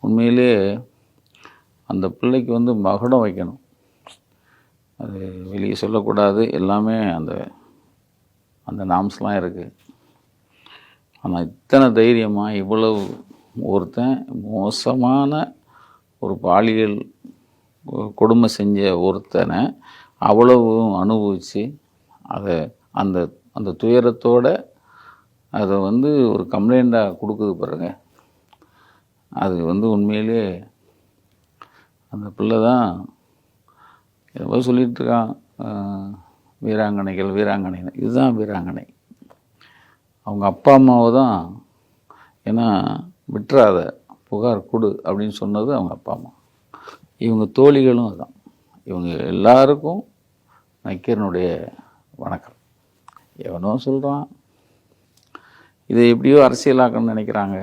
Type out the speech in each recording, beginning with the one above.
உண்மையிலே அந்த பிள்ளைக்கு வந்து மகுடம் வைக்கணும். அது வெளியே சொல்லக்கூடாது. எல்லாமே அந்த அந்த நாம்ஸ்லாம் இருக்குது. ஆனால் இத்தனை தைரியமாக இவ்வளவு ஒருத்தன் மோசமான ஒரு பாலியல் கொடுமை செஞ்ச ஒருத்தனை அவ்வளவு அனுபவித்து அதை அந்த அந்த துயரத்தோடு அதை வந்து ஒரு கம்ப்ளைண்ட்டாக கொடுக்குது பாருங்க. அது வந்து உண்மையிலே அந்த பிள்ளை தான் ஏதோ சொல்லிகிட்டு இருக்கான், வீராங்கனைகள் வீராங்கனைகள். இதுதான் வீராங்கனை. அவங்க அப்பா அம்மாவை தான், ஏன்னா விட்டுறாத புகார் கொடு அப்படின்னு சொன்னது அவங்க அப்பா அம்மா. இவங்க தோழிகளும் அதுதான். இவங்க எல்லாருக்கும் நக்கீரனுடைய வணக்கம். எவனோ சொல்கிறான், இதை எப்படியோ அரசியலாக்கணும்னு நினைக்கிறாங்க.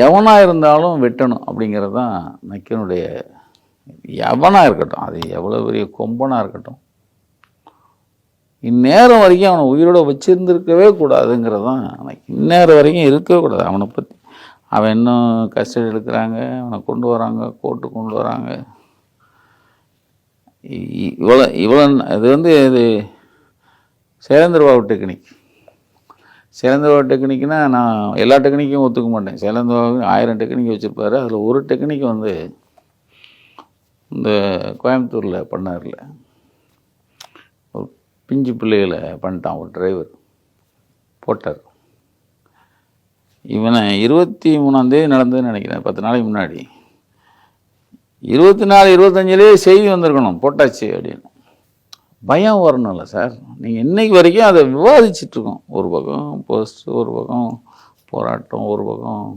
எவனாக இருந்தாலும் வெட்டணும் அப்படிங்கிறது தான் நக்கீரனுடைய. எவனாக இருக்கட்டும், அது எவ்வளோ பெரிய கொம்பனாக இருக்கட்டும், இந்நேரம் வரைக்கும் அவனை உயிரோட வச்சுருந்துருக்கவே கூடாதுங்கிறது தான். இந்நேரம் வரைக்கும் இருக்கவே கூடாது. அவனை பற்றி அவன் இன்னும் கஸ்டடி எடுக்கிறாங்க, அவனை கொண்டு வராங்க, கோர்ட்டு கொண்டு வராங்க. இவ்வளோ இது வந்து இது சேலேந்திரபாபு டெக்னிக். சேலேந்திரபாபு டெக்னிக்னா நான் எல்லா டெக்னிக்கும் ஒத்துக்க மாட்டேன். சேலேந்திரபாபு 1000 டெக்னிக் வச்சுருப்பாரு. அதில் ஒரு டெக்னிக் வந்து இந்த கோயம்புத்தூரில் பண்ணார்ல, ஒரு பிஞ்சு பிள்ளைகளை பண்ணிட்டான் ஒரு டிரைவர் போட்டார். இவனை 23ஆம் நடந்ததுன்னு நினைக்கிறேன், 10 நாளைக்கு முன்னாடி. 24, 25லேயே செய்தி வந்திருக்கணும் போட்டாச்சு அப்படின்னு. பயம் வரணும்ல சார். நீங்கள் இன்னைக்கு வரைக்கும் அதை விவாதிச்சிட்ருக்கோம். ஒரு பக்கம் போஸ்ட், ஒரு பக்கம் போராட்டம், ஒரு பக்கம்